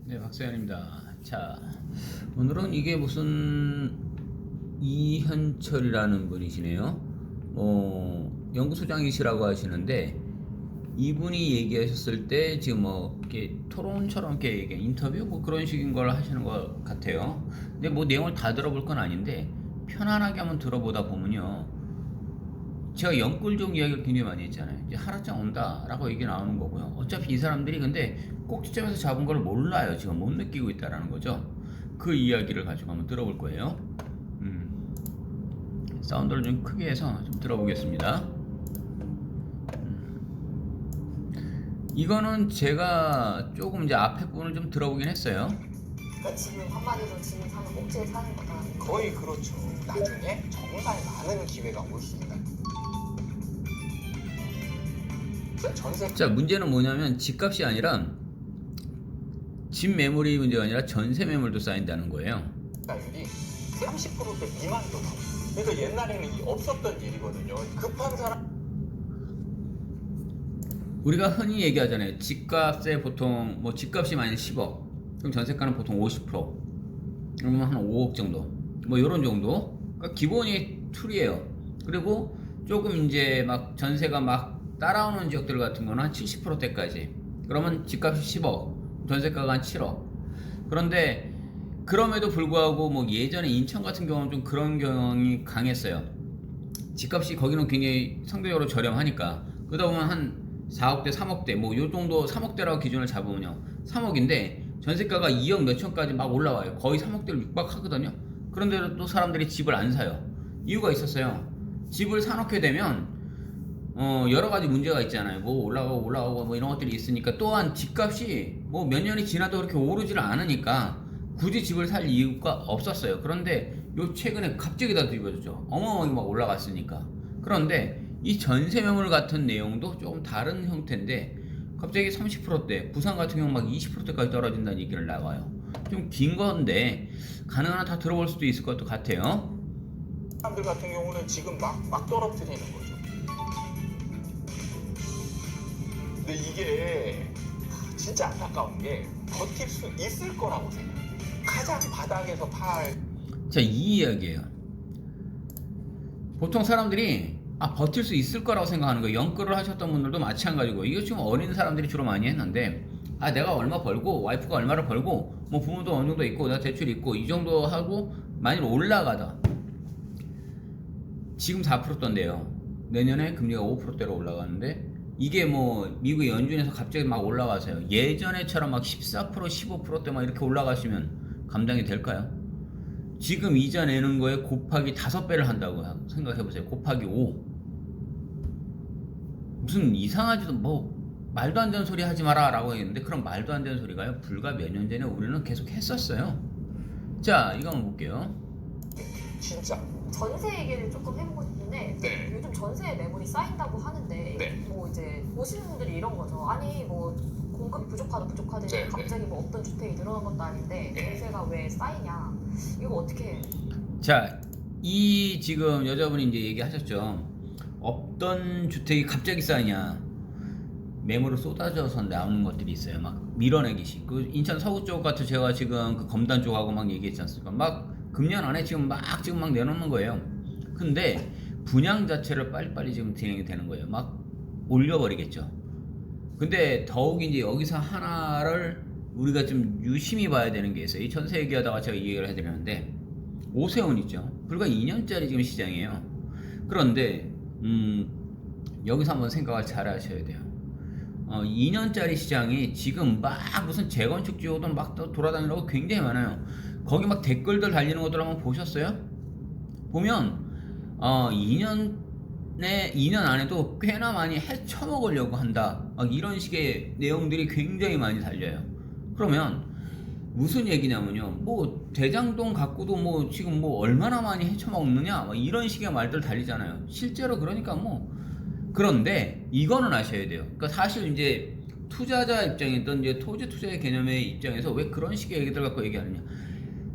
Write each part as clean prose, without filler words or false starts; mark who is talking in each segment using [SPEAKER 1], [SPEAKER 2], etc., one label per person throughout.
[SPEAKER 1] 네, 박사연입니다. 자, 오늘은 이게 무슨 이현철이라는 분이시네요. 연구소장이시라고 하시는데 이분이 얘기하셨을 때 지금 뭐 이렇게 토론처럼 이렇게 인터뷰 뭐 그런 식인 걸 하시는 것 같아요. 근데 뭐 내용을 다 들어볼 건 아닌데 편안하게 한번 들어보다 보면요. 제가 연꿀종 이야기를 굉장히 많이 했잖아요. 이제 하락장 온다라고 얘기 나오는 거고요. 어차피 이 사람들이 근데 꼭지점에서 잡은 걸 몰라요. 지금 못 느끼고 있다라는 거죠. 그 이야기를 가지고 한번 들어볼 거예요. 사운드를 좀 크게 해서 좀 들어보겠습니다. 이거는 제가 조금 이제 앞에 부분을 좀 들어보긴 했어요.
[SPEAKER 2] 그러니까 지금 한마디로 지금 사는 옥죄에 사는 거다.
[SPEAKER 3] 거의 그렇죠. 나중에 정말 많은 기회가 올 수 있다. 전세
[SPEAKER 1] 자, 문제는 뭐냐면 집값이 아니라 집 매물이 문제가 아니라 전세 매물도 쌓인다는 거예요.
[SPEAKER 3] 가율이 30%대 미만도 나와요. 그러니까 옛날에는 없었던 일이거든요. 급한 사람
[SPEAKER 1] 우리가 흔히 얘기하잖아요. 집값에 보통 뭐 집값이 만약 10억, 그럼 전세가는 보통 50%, 그러면 한 5억 정도, 뭐 이런 정도. 그러니까 기본이 툴이에요. 그리고 조금 이제 막 전세가 막 따라오는 지역들 같은 거는 한 70%대까지. 그러면 집값이 10억, 전세가가 한 7억. 그런데 그럼에도 불구하고 뭐 예전에 인천 같은 경우는 좀 그런 경향이 강했어요. 집값이 거기는 굉장히 상대적으로 저렴하니까. 그러다 보면 한 4억대, 3억대, 뭐 요 정도 3억대라고 기준을 잡으면요. 3억인데 전세가가 2억 몇천까지 막 올라와요. 거의 3억대를 육박하거든요. 그런데도 또 사람들이 집을 안 사요. 이유가 있었어요. 집을 사놓게 되면 여러 가지 문제가 있잖아요. 뭐 올라가고 뭐 이런 것들이 있으니까 또한 집값이 뭐 몇 년이 지나도 그렇게 오르지를 않으니까 굳이 집을 살 이유가 없었어요. 그런데 요 최근에 갑자기 다 뒤집어졌죠. 어마어마하게 막 올라갔으니까. 그런데 이 전세 매물 같은 내용도 조금 다른 형태인데 갑자기 30%대, 부산 같은 경우 막 20%대까지 떨어진다는 얘기를 나와요. 좀 긴 건데 가능한 한 다 들어볼 수도 있을 것 같아요.
[SPEAKER 3] 사람들 같은 경우는 지금 막 떨어뜨리는 거죠. 근데 이게 진짜 안타까운 게 버틸 수 있을 거라고 생각해요. 가장 바닥에서
[SPEAKER 1] 자, 이 이야기예요. 보통 사람들이 버틸 수 있을 거라고 생각하는 거예요. 연끌을 하셨던 분들도 마찬가지고, 이거 지금 어린 사람들이 주로 많이 했는데 내가 얼마 벌고 와이프가 얼마를 벌고 뭐 부모도 어느 정도 있고 내가 대출 있고 이 정도 하고 만일 올라가다 지금 4%대인데요. 내년에 금리가 5%대로 올라가는데 이게 뭐 미국의 연준에서 갑자기 막 올라가서요. 예전에처럼 막 14%, 15%대 막 이렇게 올라가시면 감당이 될까요? 지금 이자 내는 거에 곱하기 5배를 한다고 생각해보세요. 곱하기 5. 무슨 이상하지도 뭐 말도 안 되는 소리 하지 마라 라고 했는데 그럼 말도 안 되는 소리가요. 불과 몇 년 전에 우리는 계속 했었어요. 자, 이거 한번 볼게요.
[SPEAKER 3] 진짜
[SPEAKER 2] 전세 얘기를 조금 해보고 싶은데
[SPEAKER 3] 네.
[SPEAKER 2] 요즘 전세 매물이 쌓인다고 하는데
[SPEAKER 3] 네.
[SPEAKER 2] 뭐 이제 보시는 분들이 이런 거죠. 아니 뭐 공급이 부족하더니
[SPEAKER 3] 네,
[SPEAKER 2] 갑자기 뭐 없던 주택이 늘어난 것도 아닌데
[SPEAKER 3] 네.
[SPEAKER 2] 전세가 왜 쌓이냐. 이거 어떻게 해?
[SPEAKER 1] 자, 이 지금 여자분이 이제 얘기하셨죠. 없던 주택이 갑자기 쌓이냐. 매물을 쏟아져서 나오는 것들이 있어요. 막 밀어내기식. 그 인천 서구 쪽 같은 제가 지금 그 검단 쪽하고 막 얘기했지 않습니까? 막 금년 안에 지금 막 내놓는 거예요. 근데 분양 자체를 빨리빨리 지금 진행이 되는 거예요. 막 올려버리겠죠. 근데 더욱 이제 여기서 하나를 우리가 좀 유심히 봐야 되는 게 있어요. 이 전세 얘기하다가 제가 이 얘기를 해드렸는데 오세훈 있죠. 불과 2년짜리 지금 시장이에요. 그런데 여기서 한번 생각을 잘 하셔야 돼요. 2년짜리 시장이 지금 막 무슨 재건축 지역도 막 돌아다니라고 굉장히 많아요. 거기 막 댓글들 달리는 것들 한번 보셨어요? 보면 2년 안에도 꽤나 많이 헤쳐먹으려고 한다. 막 이런 식의 내용들이 굉장히 많이 달려요. 그러면 무슨 얘기냐면요. 뭐 대장동 갖고도 뭐 지금 뭐 얼마나 많이 헤쳐먹느냐 막 이런 식의 말들 달리잖아요. 실제로 그러니까 뭐 그런데 이거는 아셔야 돼요. 그러니까 사실 이제 투자자 입장이든 이제 토지 투자의 개념의 입장에서 왜 그런 식의 얘기들 갖고 얘기하느냐.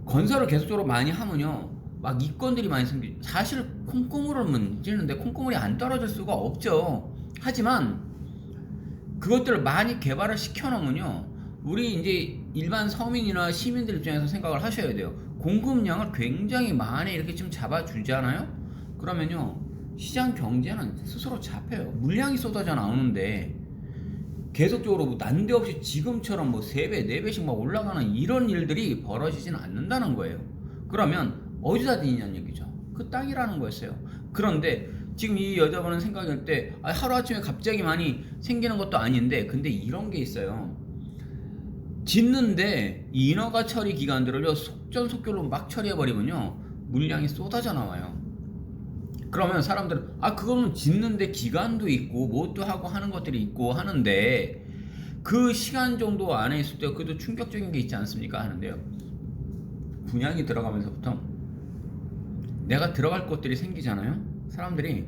[SPEAKER 1] 건설을 계속적으로 많이 하면요. 막 이건들이 많이 생기. 사실 콩고물을 문지는데 콩고물이 안 떨어질 수가 없죠. 하지만 그것들을 많이 개발을 시켜놓으면요. 우리 이제 일반 서민이나 시민들 입장에서 생각을 하셔야 돼요. 공급량을 굉장히 많이 이렇게 좀 잡아주잖아요. 그러면요 시장 경제는 스스로 잡혀요. 물량이 쏟아져 나오는데 계속적으로 뭐 난데없이 지금처럼 뭐 3배, 4배씩 막 올라가는 이런 일들이 벌어지지는 않는다는 거예요. 그러면 어디다 디냐는 얘기죠. 그 땅이라는 거였어요. 그런데 지금 이 여자분은 생각할 때 하루아침에 갑자기 많이 생기는 것도 아닌데 근데 이런 게 있어요. 짓는데 인허가 처리 기간들을요 속전속결로 막 처리해버리면요 물량이 쏟아져 나와요. 그러면 사람들은 그거는 짓는데 기간도 있고 뭣도 하고 하는 것들이 있고 하는데 그 시간 정도 안에 있을 때 그래도 충격적인 게 있지 않습니까 하는데요. 분양이 들어가면서부터 내가 들어갈 곳들이 생기잖아요. 사람들이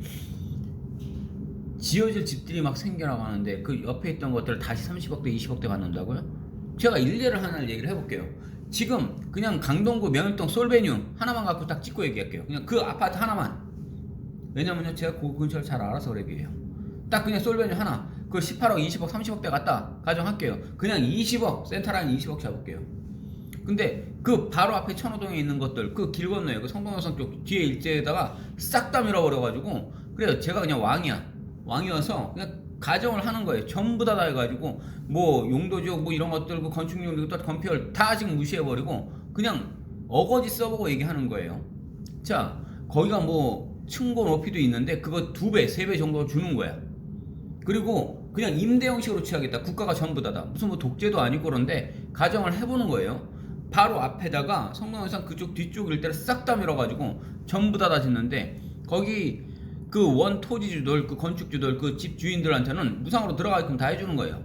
[SPEAKER 1] 지어질 집들이 막 생겨나고 하는데 그 옆에 있던 것들을 다시 30억대 20억대 받는다고요? 제가 일례를 하나 얘기를 해볼게요. 지금 그냥 강동구 명일동 솔베뉴 하나만 갖고 딱 찍고 얘기할게요. 그냥 그 아파트 하나만. 왜냐면요 제가 그 근처를 잘 알아서 그래 얘기해요. 딱 그냥 솔베뉴 하나 그 18억 20억 30억대 갔다 가정할게요. 그냥 20억 센터라인 20억 잡을게요. 근데 그 바로 앞에 천호동에 있는 것들 그 길 건너에 그 성동여성 쪽 뒤에 일제에다가 싹 다 밀어버려가지고 그래요. 제가 그냥 왕이어서 그냥 가정을 하는 거예요. 전부 다 해가지고 뭐 용도지역 뭐 이런 것들 그 건축용도 또 건폐율 다 지금 무시해버리고 그냥 어거지 써보고 얘기하는 거예요. 자 거기가 뭐 층고 높이도 있는데 그거 2배 3배 정도 주는 거야. 그리고 그냥 임대 형식으로 취하겠다. 국가가 전부 다다. 무슨 뭐 독재도 아니고 그런데 가정을 해보는 거예요. 바로 앞에다가 성동여상 그쪽 뒤쪽 일대를 싹 다 밀어가지고 전부 다 짓는데 거기 그 원 토지주들 그 건축주들 그 집 주인들한테는 무상으로 들어가게끔 다 해주는 거예요.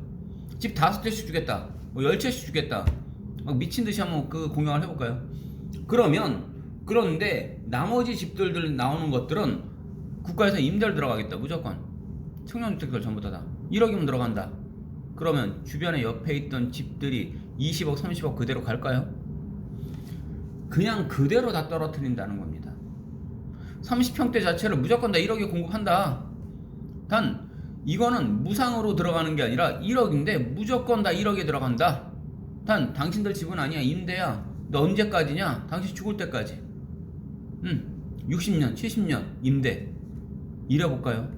[SPEAKER 1] 집 5채씩 주겠다. 뭐 10채씩 주겠다. 막 미친 듯이 한번 그 공약을 해볼까요? 그런데 나머지 집들들 나오는 것들은 국가에서 임대를 들어가겠다. 무조건 청년주택들 전부 다 1억이면 들어간다. 그러면 주변에 옆에 있던 집들이 20억 30억 그대로 갈까요? 그냥 그대로 다 떨어뜨린다는 겁니다. 30평대 자체를 무조건 다 1억에 공급한다. 단 이거는 무상으로 들어가는 게 아니라 1억인데 무조건 다 1억에 들어간다. 단 당신들 집은 아니야. 임대야. 너 언제까지냐? 당신 죽을 때까지. 60년 70년 임대. 이래볼까요?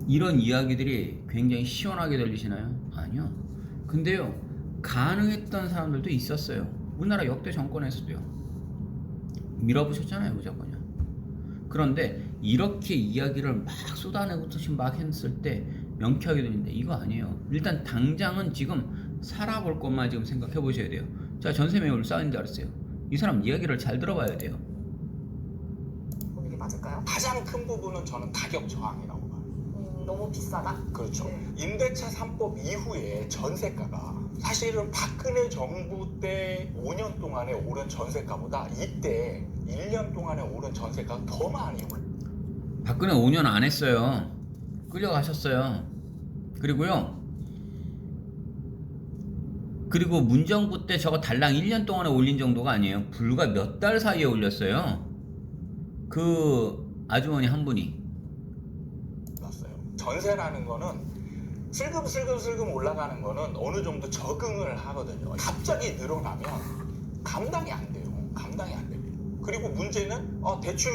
[SPEAKER 1] 이런 이야기들이 굉장히 시원하게 들리시나요? 아니요. 근데요 가능했던 사람들도 있었어요. 우리나라 역대 정권에서도요. 밀어붙였잖아요 무조건요. 그런데 이렇게 이야기를 막 쏟아내고듯이 막 했을 때 명쾌하게 들리는데 이거 아니에요. 일단 당장은 지금 살아볼 것만 지금 생각해 보셔야 돼요. 자 전세 매물 쌓인다 그랬어요. 이 사람 이야기를 잘 들어봐야 돼요.
[SPEAKER 2] 이게 맞을까요?
[SPEAKER 3] 가장 큰 부분은 저는 가격 저항이라고 봐요.
[SPEAKER 2] 너무 비싸다?
[SPEAKER 3] 그렇죠.
[SPEAKER 2] 네.
[SPEAKER 3] 임대차 3법 이후에 전세가가 사실은 박근혜 정부 때 5년 동안에 오른 전세가보다 이때 1년 동안에 오른 전세가가 더 많이 올랐어요.
[SPEAKER 1] 박근혜 5년 안 했어요. 끌려가셨어요. 그리고 문정부 때 저거 달랑 1년 동안에 올린 정도가 아니에요. 불과 몇 달 사이에 올렸어요. 그 아주머니 한 분이.
[SPEAKER 3] 전세라는 거는 슬금슬금 올라가는 거는 어느 정도 적응을 하거든요. 갑자기 늘어나면 감당이 안 돼요. 그리고 문제는 대출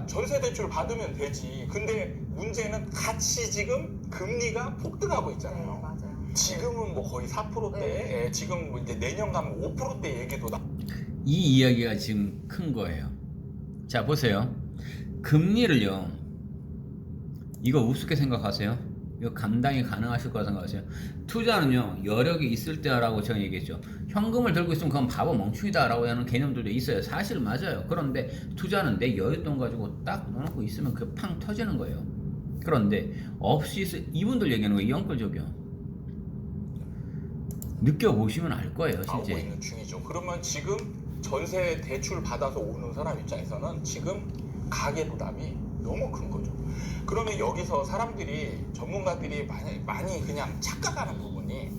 [SPEAKER 3] 전세 대출 받으면 되지. 근데 문제는 같이 지금 금리가 폭등하고 있잖아요.
[SPEAKER 2] 네, 맞아요.
[SPEAKER 3] 지금은 뭐 거의 4%대, 지금 이제 내년 가면 5%대 얘기도
[SPEAKER 1] 이 이야기가 지금 큰 거예요. 자 보세요. 금리를요. 이거 우습게 생각하세요? 이거 감당이 가능하실 거라 생각하세요? 투자는요 여력이 있을 때 하라고 제가 얘기했죠. 현금을 들고 있으면 그건 바보 멍충이다 라고 하는 개념들도 있어요. 사실 맞아요. 그런데 투자는 내 여윳돈 가지고 딱 넣어놓고 있으면 그 팡 터지는 거예요. 그런데 없이 이분들 얘기하는 거 영끌적이요. 느껴보시면 알 거예요
[SPEAKER 3] 나오고
[SPEAKER 1] 실제.
[SPEAKER 3] 있는 중이죠. 그러면 지금 전세 대출 받아서 오는 사람 입장에서는 지금 가계 부담이 너무 큰 거죠. 그러면 여기서 사람들이 전문가들이 많이 그냥 착각하는 부분이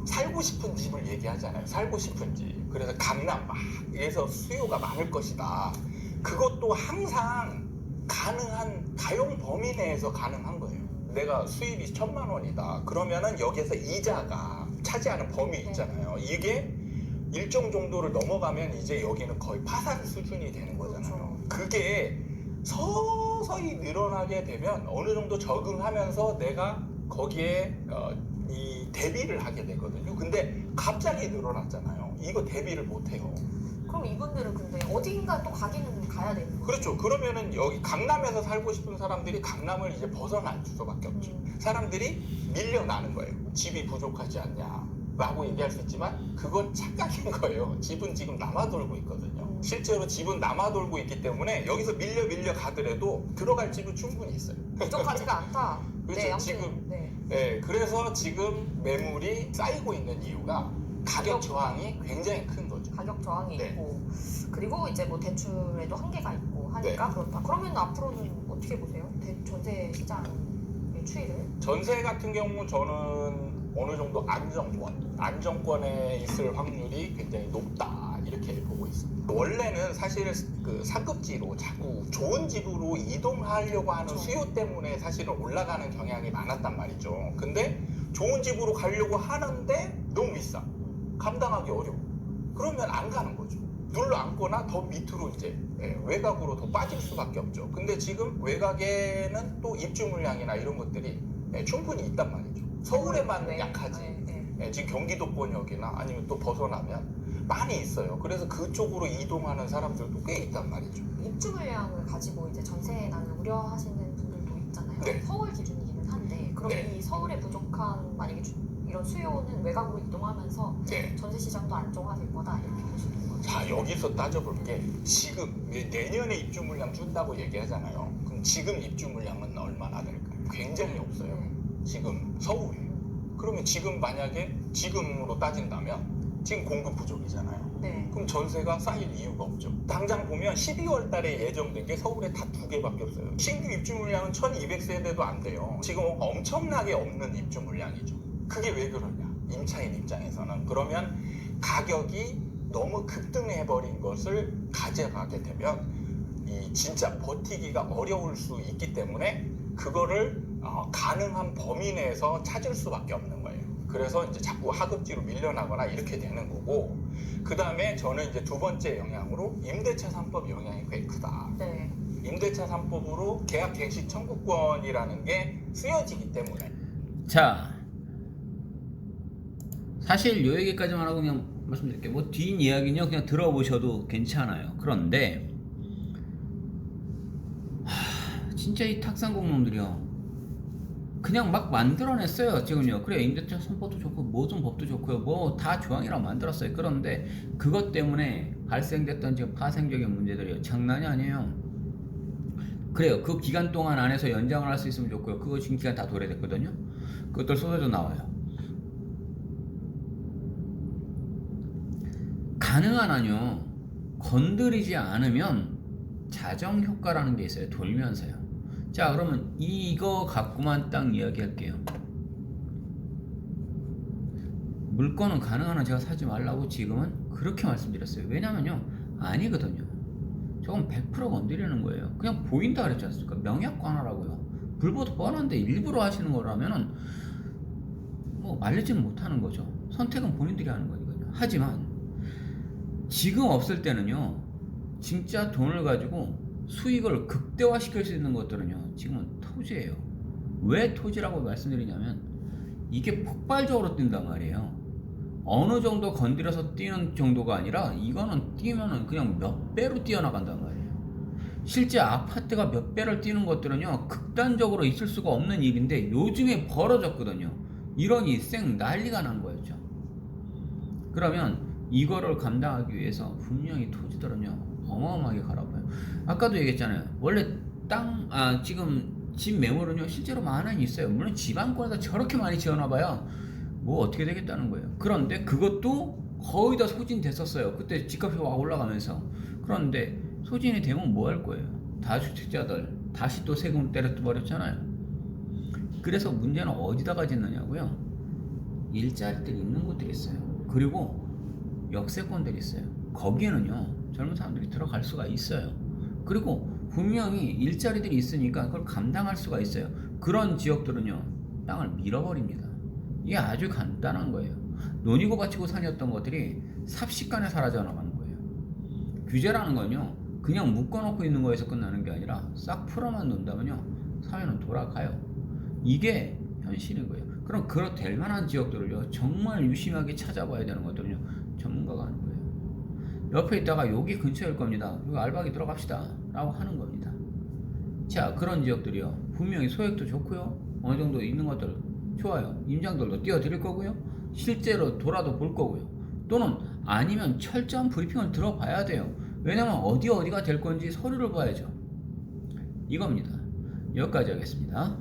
[SPEAKER 3] 살고 싶은 집을 얘기하잖아요. 살고 싶은 집. 그래서 강남 막에서 수요가 많을 것이다. 그것도 항상 가능한 가용 범위 내에서 가능한 거예요. 내가 수입이 1,000만 원이다. 그러면은 여기에서 이자가 차지하는 범위 있잖아요. 이게 일정 정도를 넘어가면 이제 여기는 거의 파산 수준이 되는 거잖아요. 그게 서서히 늘어나게 되면 어느 정도 적응하면서 내가 거기에 이 대비를 하게 되거든요. 근데 갑자기 늘어났잖아요. 이거 대비를 못 해요.
[SPEAKER 2] 그럼 이분들은 근데 어딘가 또 가기는 가야 되는 거예요.
[SPEAKER 3] 그렇죠. 그러면은 여기 강남에서 살고 싶은 사람들이 강남을 이제 벗어날 수밖에 없죠. 사람들이 밀려나는 거예요. 집이 부족하지 않냐 라고 얘기할 수 있지만 그건 착각인 거예요. 집은 지금 남아돌고 있거든요. 실제로 집은 남아돌고 있기 때문에 여기서 밀려 가더라도 들어갈 집은 충분히 있어요.
[SPEAKER 2] 부족하지가 않다.
[SPEAKER 3] 그렇죠.
[SPEAKER 2] 네, 아무튼,
[SPEAKER 3] 지금
[SPEAKER 2] 네.
[SPEAKER 3] 네, 그래서 지금 매물이 쌓이고 있는 이유가 가격 저항이 굉장히 큰 거죠.
[SPEAKER 2] 가격 저항이
[SPEAKER 3] 네.
[SPEAKER 2] 있고 그리고 이제 뭐 대출에도 한계가 있고 하니까
[SPEAKER 3] 네.
[SPEAKER 2] 그렇다. 그러면 앞으로는 어떻게 보세요? 전세 시장의 추이를?
[SPEAKER 3] 전세 같은 경우 저는 어느 정도 안정권에 있을 확률이 굉장히 높다 이렇게 보고 있습니다. 원래는 사실 그 상급지로 자꾸 좋은 집으로 이동하려고 하는
[SPEAKER 2] 그렇죠.
[SPEAKER 3] 수요 때문에 사실은 올라가는 경향이 많았단 말이죠. 근데 좋은 집으로 가려고 하는데 너무 비싸. 감당하기 어려워. 그러면 안 가는 거죠. 눌러 앉거나 더 밑으로 이제 외곽으로 더 빠질 수밖에 없죠. 근데 지금 외곽에는 또 입주 물량이나 이런 것들이 충분히 있단 말이죠. 서울에만
[SPEAKER 2] 네.
[SPEAKER 3] 약하지.
[SPEAKER 2] 네.
[SPEAKER 3] 지금 경기도권역이나 아니면 또 벗어나면 많이 있어요. 그래서 그쪽으로 이동하는 사람들도 꽤 있단 말이죠.
[SPEAKER 2] 입주 물량을 가지고 이제 전세 나는 우려하시는 분들도 있잖아요.
[SPEAKER 3] 네.
[SPEAKER 2] 서울 기준이기는 한데 그럼
[SPEAKER 3] 네.
[SPEAKER 2] 이 서울에 부족한 만약에 이런 수요는 외곽으로 이동하면서
[SPEAKER 3] 네.
[SPEAKER 2] 전세 시장도 안정화될 거다 이렇게 보시는 거죠.
[SPEAKER 3] 자, 여기서 따져볼 게 지금 내년에 입주 물량 준다고 얘기하잖아요. 그럼 지금 입주 물량은 얼마나 될까요? 굉장히 없어요.
[SPEAKER 2] 네.
[SPEAKER 3] 지금 서울에. 그러면 지금 만약에 지금으로 따진다면 지금 공급 부족이잖아요.
[SPEAKER 2] 네.
[SPEAKER 3] 그럼 전세가 쌓일 이유가 없죠. 당장 보면 12월 달에 예정된 게 서울에 다 2개밖에 없어요. 신규 입주 물량은 1200세대도 안 돼요. 지금 엄청나게 없는 입주 물량이죠. 그게 왜 그러냐? 임차인 입장에서는. 그러면 가격이 너무 급등해버린 것을 가져가게 되면 이 진짜 버티기가 어려울 수 있기 때문에 그거를 가능한 범위 내에서 찾을 수밖에 없는 거예요. 그래서 이제 자꾸 하급지로 밀려나거나 이렇게 되는 거고, 그 다음에 저는 이제 두 번째 영향으로 임대차 3법 영향이 꽤 크다.
[SPEAKER 2] 네.
[SPEAKER 3] 임대차 3법으로 계약 갱신 청구권이라는 게 쓰여지기 때문에.
[SPEAKER 1] 자, 사실 요 얘기까지만 하고 그냥 말씀드릴게요. 뭐 뒷이야기는요 그냥 들어보셔도 괜찮아요. 그런데 진짜 이 탁상공놈들이요 그냥 막 만들어냈어요. 지금요. 그래, 임대차 선법도 좋고 모든 법도 좋고요. 뭐 다 조항이라고 만들었어요. 그런데 그것 때문에 발생됐던 지금 파생적인 문제들이요 장난이 아니에요. 그래요. 그 기간 동안 안에서 연장을 할 수 있으면 좋고요. 그거 지금 기간 다 도래됐거든요. 그것들 쏟아져 나와요. 가능한 한요 건드리지 않으면 자정 효과라는 게 있어요. 돌면서요. 자, 그러면 이거 갖고만 딱 이야기할게요. 물건은 가능한 한 제가 사지 말라고 지금은 그렇게 말씀드렸어요. 왜냐면요 아니거든요. 저건 100% 건드리는 거예요. 그냥 보인다 그랬지 않습니까? 명약 관하라고요. 불보듯 뻔한데 일부러 하시는 거라면은 뭐 말리지는 못하는 거죠. 선택은 본인들이 하는 거니까요. 하지만 지금 없을 때는요 진짜 돈을 가지고 수익을 극대화시킬 수 있는 것들은요 지금은 토지예요. 왜 토지라고 말씀드리냐면 이게 폭발적으로 뛴단 말이에요. 어느 정도 건드려서 뛰는 정도가 아니라 이거는 뛰면은 그냥 몇 배로 뛰어나간단 말이에요. 실제 아파트가 몇 배를 뛰는 것들은요 극단적으로 있을 수가 없는 일인데 요즘에 벌어졌거든요. 이러니 쌩 난리가 난 거였죠. 그러면 이거를 감당하기 위해서 분명히 토지들은요 어마어마하게 갈아봐요. 아까도 얘기했잖아요. 원래 지금 집 매물은요 실제로 많이 있어요. 물론 지방권에다 저렇게 많이 지어놔봐야 뭐 어떻게 되겠다는 거예요. 그런데 그것도 거의 다 소진됐었어요. 그때 집값이 막 올라가면서. 그런데 소진이 되면 뭐 할 거예요? 다주택자들 다시 또 세금을 때려버렸잖아요. 그래서 문제는 어디다가 짓느냐고요. 일자리들이 있는 곳들이 있어요. 그리고 역세권들이 있어요. 거기에는요 젊은 사람들이 들어갈 수가 있어요. 그리고 분명히 일자리들이 있으니까 그걸 감당할 수가 있어요. 그런 지역들은요, 땅을 밀어버립니다. 이게 아주 간단한 거예요. 논이고 밭이고 산이었던 것들이 삽시간에 사라져 나가는 거예요. 규제라는 건요, 그냥 묶어놓고 있는 거에서 끝나는 게 아니라 싹 풀어만 놓는다면요, 사회는 돌아가요. 이게 현실인 거예요. 그럼 그렇 될 만한 지역들을요, 정말 유심하게 찾아봐야 되는 것들은요, 전문가가 하는 거예요. 옆에 있다가 여기 근처일 겁니다. 여기 알박이 들어갑시다 라고 하는 겁니다. 자, 그런 지역들이요, 분명히 소액도 좋고요, 어느 정도 있는 것들 좋아요. 임장들도 띄워드릴 거고요, 실제로 돌아도 볼 거고요, 또는 아니면 철저한 브리핑을 들어봐야 돼요. 왜냐면 어디가 될 건지 서류를 봐야죠. 이겁니다. 여기까지 하겠습니다.